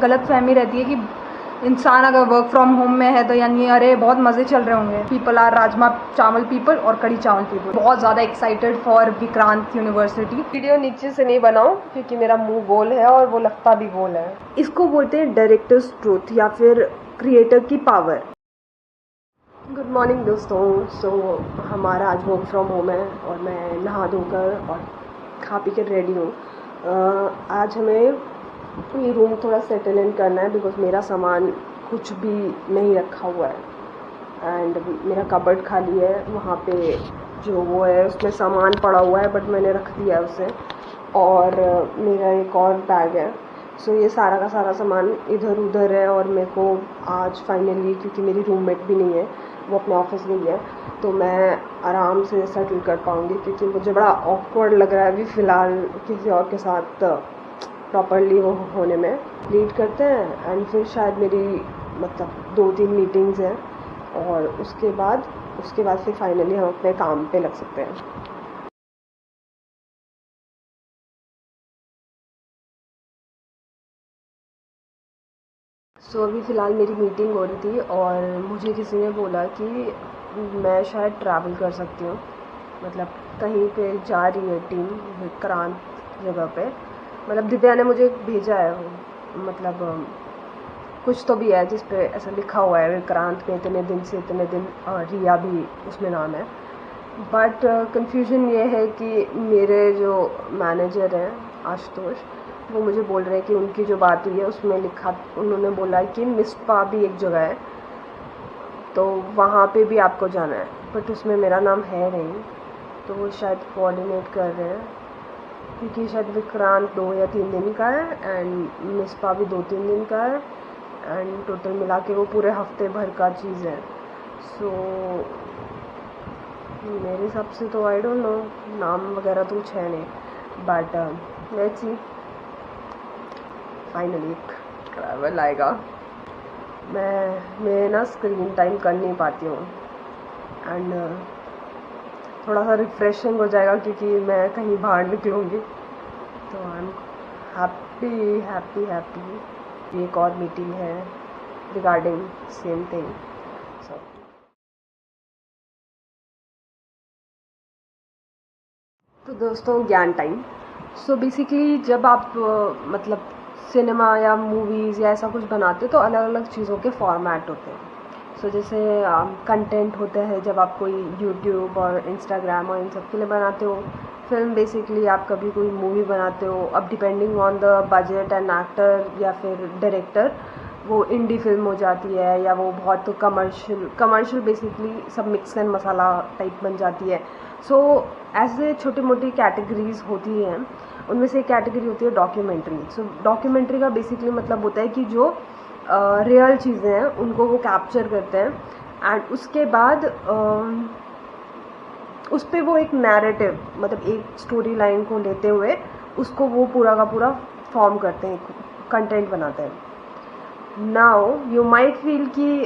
गलत फहमी रहती है कि इंसान अगर वर्क फ्रॉम होम में है तो यानी अरे बहुत मज़े चल रहे होंगे। People are rajma chawal people और कड़ी चावल पीपल। बहुत ज़्यादा excited for Vikrant university. Video नीचे से नहीं बनाऊं क्योंकि मेरा मुंह गोल है और वो लगता भी गोल है। इसको बोलते हैं डायरेक्टर्स ट्रूथ या फिर क्रिएटर की पावर। गुड मॉर्निंग दोस्तों। हमारा आज वर्क फ्रॉम होम है और मैं नहा धोकर और खा पी कर रेडी हूँ। आज हमें ये रूम थोड़ा सेटल इन करना है बिकॉज मेरा सामान कुछ भी नहीं रखा हुआ है एंड मेरा कबर्ड खाली है। वहाँ पे जो वो है उसमें सामान पड़ा हुआ है बट मैंने रख दिया है उसे, और मेरा एक और बैग है। सो ये सारा का सारा सामान इधर उधर है और मेरे को आज फाइनली, क्योंकि मेरी रूममेट भी नहीं है, वो अपने ऑफिस गई है, तो मैं आराम से सेटल कर पाऊँगी क्योंकि मुझे बड़ा ऑकवर्ड लग रहा है अभी फ़िलहाल किसी और के साथ प्रॉपरली वो होने में। लीड करते हैं एंड फिर शायद मेरी 2-3 मीटिंग्स हैं और उसके बाद फिर फाइनली हम अपने काम पे लग सकते हैं। अभी फ़िलहाल मेरी मीटिंग हो रही थी और मुझे किसी ने बोला कि मैं शायद ट्रैवल कर सकती हूँ, कहीं पे जा रही है टीम विक्रांत जगह पे। दिव्या ने मुझे भेजा है, कुछ तो भी है जिस पे ऐसा लिखा हुआ है विक्रांत में इतने दिन से इतने दिन, रिया भी उसमें नाम है। बट कंफ्यूजन ये है कि मेरे जो मैनेजर हैं आशुतोष, वो मुझे बोल रहे हैं कि उनकी जो बात हुई है उसमें लिखा, उन्होंने बोला कि मिस्पा भी एक जगह है तो वहाँ पे भी आपको जाना है, बट उसमें मेरा नाम है नहीं, तो वो शायद कोऑर्डिनेट कर रहे हैं क्योंकि शायद विक्रांत 2 या 3 दिन का है एंड मिस्पा भी 2-3 दिन का है एंड टोटल मिला के वो पूरे हफ्ते भर का चीज़ है। सो मेरे हिसाब से तो आई डोंट नो, नाम वगैरह तो कुछ है नहीं, बट लेट्स सी, फाइनली एक ट्रैवल आएगा। मैं ना स्क्रीन टाइम कर नहीं पाती हूँ एंड थोड़ा सा रिफ्रेशिंग हो जाएगा क्योंकि मैं कहीं बाहर निकलूँगी, तो आई एम हैप्पी। एक और मीटिंग है रिगार्डिंग सेम थिंग। तो दोस्तों, ज्ञान टाइम। बेसिकली जब आप सिनेमा या मूवीज़ या ऐसा कुछ बनाते हो तो अलग अलग चीज़ों के फॉर्मेट होते हैं। जैसे कंटेंट होते हैं जब आप कोई यूट्यूब और इंस्टाग्राम और इन सब के लिए बनाते हो। फिल्म बेसिकली आप कभी कोई मूवी बनाते हो, अब depending on the budget and actor या फिर डायरेक्टर वो इंडी फिल्म हो जाती है या वो बहुत कमर्शियल बेसिकली सब मिक्स एंड मसाला टाइप बन जाती है। ऐसे छोटी मोटी कैटेगरीज होती हैं, उनमें से एक कैटेगरी होती है डॉक्यूमेंट्री। डॉक्यूमेंट्री का बेसिकली मतलब होता है कि जो रियल चीज़ें हैं उनको वो कैप्चर करते हैं एंड उसके बाद उस पर वो एक नैरेटिव एक स्टोरी लाइन को लेते हुए उसको वो पूरा का पूरा फॉर्म करते हैं, कंटेंट बनाते हैं। नाउ यू माइट फील कि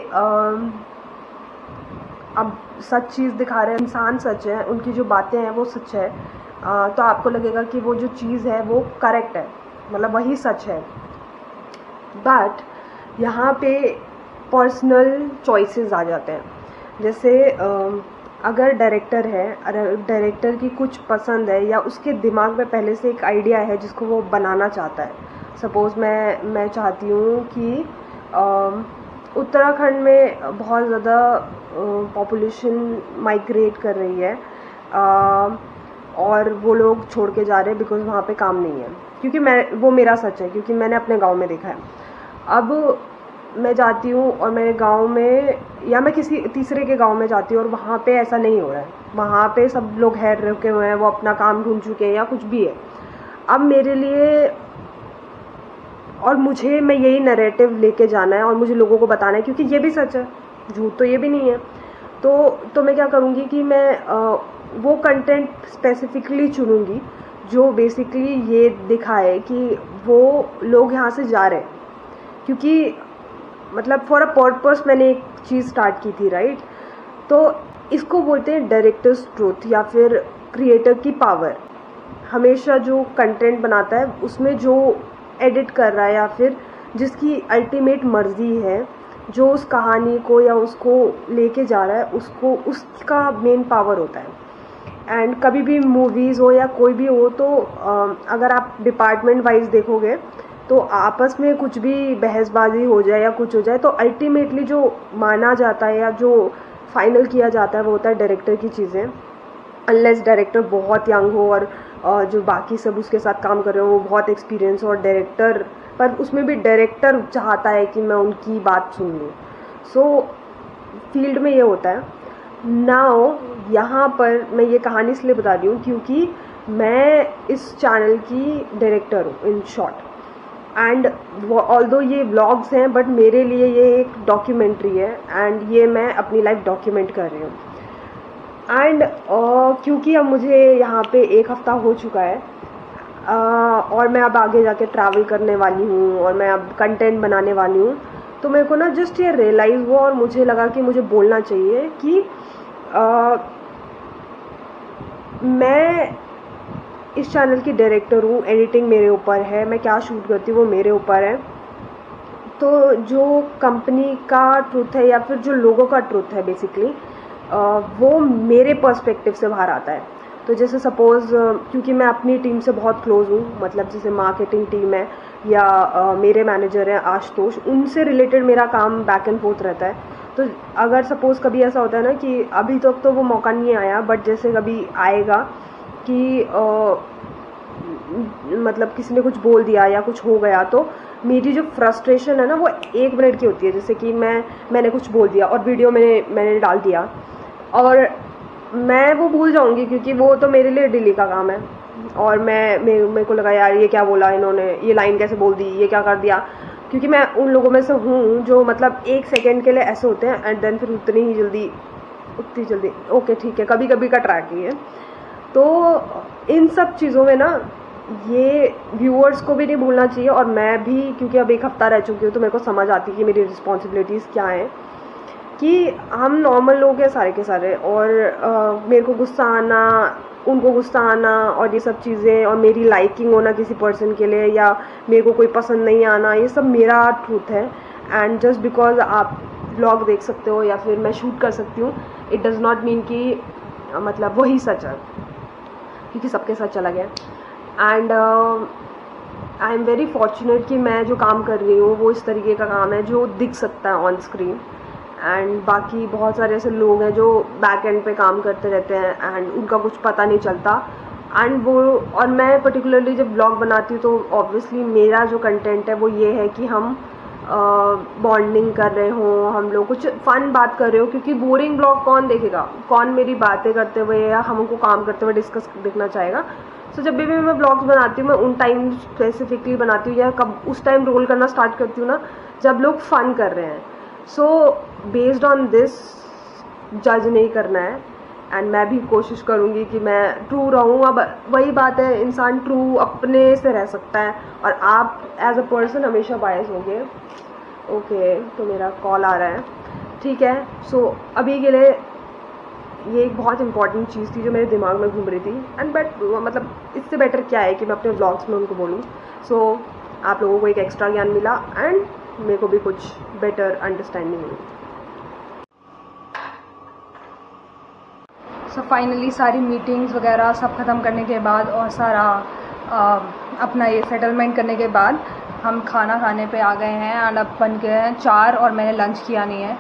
अब सच चीज़ दिखा रहे हैं, इंसान सच है, उनकी जो बातें हैं वो सच है, तो आपको लगेगा कि वो जो चीज़ है वो करेक्ट है, वही सच है। बट यहाँ पे पर्सनल चॉइसेस आ जाते हैं। जैसे अगर डायरेक्टर है, अगर डायरेक्टर की कुछ पसंद है या उसके दिमाग में पहले से एक आइडिया है जिसको वो बनाना चाहता है। सपोज़ मैं चाहती हूँ कि उत्तराखंड में बहुत ज़्यादा पॉपुलेशन माइग्रेट कर रही है और वो लोग छोड़ के जा रहे हैं बिकॉज़ वहाँ पे काम नहीं है, क्योंकि वो मेरा सच है क्योंकि मैंने अपने गांव में देखा है। अब मैं जाती हूँ और मेरे गांव में या मैं किसी तीसरे के गांव में जाती हूँ और वहाँ पे ऐसा नहीं हो रहा है, वहाँ पे सब लोग हेड रुके हुए हैं, वो अपना काम ढूंढ चुके हैं या कुछ भी है। अब मेरे लिए और मुझे मैं यही नैरेटिव लेके जाना है और मुझे लोगों को बताना है क्योंकि ये भी सच है, झूठ तो ये भी नहीं है। तो मैं क्या करूँगी कि मैं वो कंटेंट स्पेसिफिकली चुनूँगी जो बेसिकली ये दिखाए कि वो लोग यहाँ से जा रहे हैं, क्योंकि फॉर अ पर्पस मैंने एक चीज़ स्टार्ट की थी, राइट। तो इसको बोलते हैं डायरेक्टर्स ट्रूथ या फिर क्रिएटर की पावर। हमेशा जो कंटेंट बनाता है उसमें जो एडिट कर रहा है या फिर जिसकी अल्टीमेट मर्जी है, जो उस कहानी को या उसको लेके जा रहा है, उसको उसका मेन पावर होता है। एंड कभी भी मूवीज़ हो या कोई भी हो तो अगर आप डिपार्टमेंट वाइज देखोगे तो आपस में कुछ भी बहसबाजी हो जाए या कुछ हो जाए तो अल्टीमेटली जो माना जाता है या जो फाइनल किया जाता है वो होता है डायरेक्टर की चीज़ें। अनलेस डायरेक्टर बहुत यंग हो और जो बाकी सब उसके साथ काम कर रहे हो वो बहुत एक्सपीरियंस हो, और डायरेक्टर पर उसमें भी डायरेक्टर चाहता है कि मैं उनकी बात सुन लूँ। सो फील्ड में ये होता है। नाउ यहाँ पर मैं ये कहानी इसलिए बता रही हूँ क्योंकि मैं इस चैनल की डायरेक्टर हूँ इन शॉर्ट। एंड ऑल्दो ये व्लॉग्स हैं बट मेरे लिए ये एक डॉक्यूमेंट्री है एंड ये मैं अपनी लाइफ डॉक्यूमेंट कर रही हूँ। एंड क्योंकि अब मुझे यहाँ पे 1 हफ्ता हो चुका है और मैं अब आगे जाके ट्रैवल करने वाली हूँ और मैं अब कंटेंट बनाने वाली हूँ, तो मेरे को ना जस्ट ये रियलाइज़ हुआ और मुझे लगा कि मुझे बोलना चाहिए कि मैं इस चैनल की डायरेक्टर हूँ, एडिटिंग मेरे ऊपर है, मैं क्या शूट करती हूँ वो मेरे ऊपर है। तो जो कंपनी का ट्रुथ है या फिर जो लोगों का ट्रुथ है बेसिकली वो मेरे पर्सपेक्टिव से बाहर आता है। तो जैसे सपोज़ क्योंकि मैं अपनी टीम से बहुत क्लोज हूँ, मतलब जैसे मार्केटिंग टीम है या मेरे मैनेजर हैं आशुतोष, उनसे रिलेटेड मेरा काम बैक एंड फोर्थ रहता है। तो अगर सपोज़ कभी ऐसा होता है ना कि अभी तक तो वो मौका नहीं आया बट जैसे कभी आएगा कि मतलब किसी ने कुछ बोल दिया या कुछ हो गया तो मेरी जो फ्रस्ट्रेशन है ना वो 1 मिनट की होती है। जैसे कि मैंने कुछ बोल दिया और वीडियो मैंने डाल दिया और मैं वो भूल जाऊंगी क्योंकि वो तो मेरे लिए डेली का काम है। और मेरे को लगा यार ये क्या बोला इन्होंने, ये लाइन कैसे बोल दी, ये क्या कर दिया, क्योंकि मैं उन लोगों में से हूँ जो मतलब 1 सेकेंड के लिए ऐसे होते हैं एंड देन फिर उतनी जल्दी ओके ठीक है, कभी कभी का ट्रैक ही है। तो इन सब चीज़ों में ना ये व्यूअर्स को भी नहीं भूलना चाहिए और मैं भी, क्योंकि अब 1 हफ्ता रह चुकी हूँ तो मेरे को समझ आती है कि मेरी रिस्पॉन्सिबिलिटीज़ क्या हैं, कि हम नॉर्मल लोग हैं सारे के सारे और मेरे को गुस्सा आना, उनको गुस्सा आना और ये सब चीज़ें और मेरी लाइकिंग होना किसी पर्सन के लिए या मेरे को कोई पसंद नहीं आना, ये सब मेरा ट्रूथ है। एंड जस्ट बिकॉज आप ब्लॉग देख सकते हो या फिर मैं शूट कर सकती हूँ, इट डज़ नॉट मीन कि मतलब वही सच है, क्योंकि सबके साथ चला गया। And I am very fortunate कि मैं जो काम कर रही हूँ वो इस तरीके का काम है जो दिख सकता है ऑन स्क्रीन। एंड बाकी बहुत सारे ऐसे लोग हैं जो बैक एंड पे काम करते रहते हैं एंड उनका कुछ पता नहीं चलता। एंड वो, और मैं पर्टिकुलरली जब ब्लॉग बनाती हूँ तो ऑब्वियसली मेरा जो कंटेंट है वो ये है कि हम बॉन्डिंग कर रहे हों, हम लोग कुछ फ़न बात कर रहे हो, क्योंकि बोरिंग ब्लॉग कौन देखेगा, कौन मेरी बातें करते हुए या हमको काम करते हुए डिस्कस देखना चाहेगा। सो जब भी मैं ब्लॉग्स बनाती हूँ मैं उन टाइम स्पेसिफिकली बनाती हूँ या कब उस टाइम रोल करना स्टार्ट करती हूँ ना जब लोग फ़न कर रहे हैं। सो बेस्ड ऑन दिस जज नहीं करना है एंड मैं भी कोशिश करूँगी कि मैं ट्रू रहूँ। अब वही बात है, इंसान ट्रू अपने से रह सकता है और आप एज अ पर्सन हमेशा बायस होंगे। ओके, तो मेरा कॉल आ रहा है, ठीक है। सो अभी के लिए ये एक बहुत इंपॉर्टेंट चीज़ थी जो मेरे दिमाग में घूम रही थी एंड बट मतलब इससे बेटर क्या है कि मैं अपने व्लॉग्स में उनको बोलूँ। सो आप लोगों को एक एक्स्ट्रा ज्ञान मिला एंड मेरे को भी कुछ बेटर अंडरस्टैंडिंग मिली। सो फाइनली सारी मीटिंग्स वगैरह सब ख़त्म करने के बाद और सारा अपना ये सेटलमेंट करने के बाद हम खाना खाने पे आ गए हैं एंड अब बन गए हैं 4 और मैंने लंच किया नहीं है।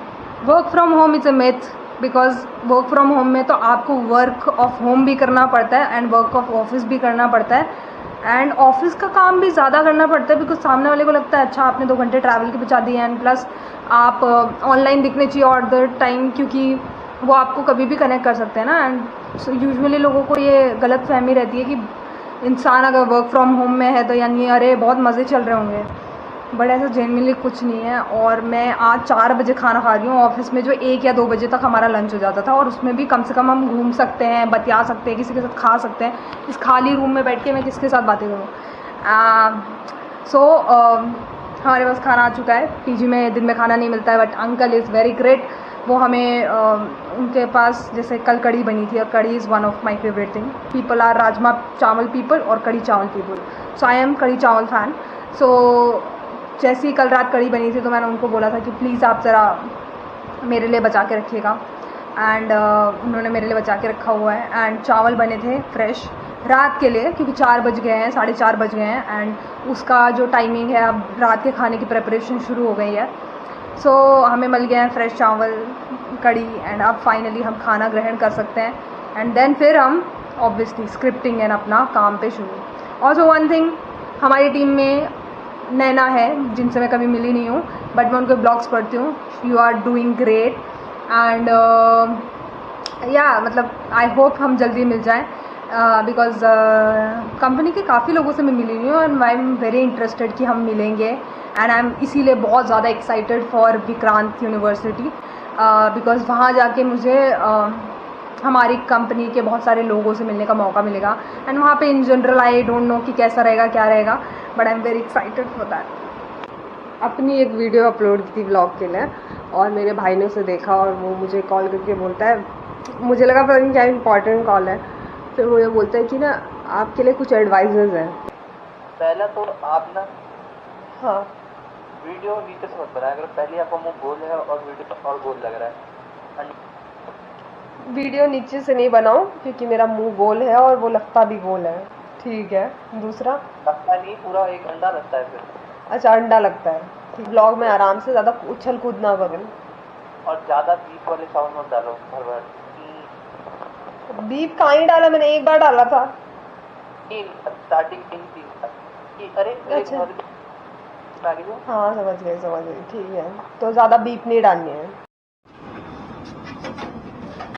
Work from home is a myth, because work from home में तो आपको वर्क ऑफ होम भी करना पड़ता है एंड वर्क ऑफ ऑफिस भी करना पड़ता है एंड ऑफिस का काम भी ज़्यादा करना पड़ता है, बिकॉज सामने वाले को लगता है अच्छा आपने 2 घंटे ट्रैवल के बचा दिए एंड प्लस आप ऑनलाइन दिखने चाहिए ऑल द टाइम, क्योंकि वो आपको कभी भी कनेक्ट कर सकते हैं ना। एंड सो यूजुअली लोगों को ये गलत फहमी रहती है कि इंसान अगर वर्क फ्रॉम होम में है तो यानी अरे बहुत मज़े चल रहे होंगे, बट ऐसा जेनरली कुछ नहीं है। और मैं आज 4 बजे खाना खा रही हूँ ऑफिस में, जो 1 या 2 बजे तक हमारा लंच हो जाता था, और उसमें भी कम से कम हम घूम सकते हैं, बतिया सकते हैं, किसी के साथ खा सकते हैं। इस खाली रूम में बैठ के मैं किसके साथ बातें करूँ। हमारे पास खाना आ चुका है। पीजी में दिन में खाना नहीं मिलता है, but uncle is very great, वो हमें उनके पास जैसे कल कड़ी बनी थी और kadhi is one of my favourite thing. People are rajma chawal people और कड़ी चावल पीपल, सो आई एम कड़ी चावल फ़ैन। सो जैसे ही कल रात कढ़ी बनी थी तो मैंने उनको बोला था कि प्लीज़ आप ज़रा मेरे लिए बचा के रखिएगा, एंड उन्होंने मेरे लिए बचा के रखा हुआ है। एंड चावल बने थे फ्रेश रात के लिए, क्योंकि 4 बज गए हैं, 4:30 बज गए हैं, एंड उसका जो टाइमिंग है अब रात के खाने की प्रिपरेशन शुरू हो गई है। सो हमें मिल गए हैं फ्रेश चावल, कढ़ी, एंड अब फाइनली हम खाना ग्रहण कर सकते हैं, एंड देन फिर हम ऑब्वियसली स्क्रिप्टिंग एंड अपना काम पे शुरू। ऑल्सो वन थिंग, हमारी टीम में नैना है जिनसे मैं कभी मिली नहीं हूँ, बट मैं उनके ब्लॉग्स पढ़ती हूँ। You are doing great, and या मतलब आई होप हम जल्दी मिल जाएं, बिकॉज कंपनी के काफ़ी लोगों से मैं मिली नहीं हूँ, and I am very interested कि हम मिलेंगे, एंड आई एम इसीलिए बहुत ज़्यादा excited for Vikrant university, because वहाँ जाके मुझे हमारी कंपनी के बहुत सारे लोगों से मिलने का मौका मिलेगा, एंड वहाँ पे in general I don't know कि कैसा रहेगा क्या रहेगा, but I am very excited for that. अपनी एक वीडियो अपलोड की थी व्लॉग के लिए, और मेरे भाई ने उसे देखा और वो मुझे कॉल करके बोलता है, मुझे लगा पता नहीं क्या इंपॉर्टेंट कॉल है, फिर मुझे बोलता है कि ना आपके लिए कुछ एडवाइजेज हैं। पहला तो आप ना हाँ, वीडियो नीचे से मत बनाया करो, पहले आपका मुंह गोल है और वीडियो और गोल लग रहा है। वीडियो नीचे से नहीं बनाऊं क्योंकि मेरा मुंह गोल है और वो लगता भी गोल है, ठीक है। दूसरा, लगता नहीं, पूरा एक अंडा लगता है फिर। अच्छा, अंडा लगता है, ठीक। ब्लॉग में आराम से ज़्यादा उछल कूद ना करें, और ज़्यादा बीप वाले साउंड मत डालो हर बार। बीप कहाँ ही डाला मैंने, एक बार डाला था। स्टार्टिंग यही चीज था कि अरे अच्छा। आगे जो हाँ समझ गई, ठीक है, तो ज़्यादा बीप नहीं डालनी है।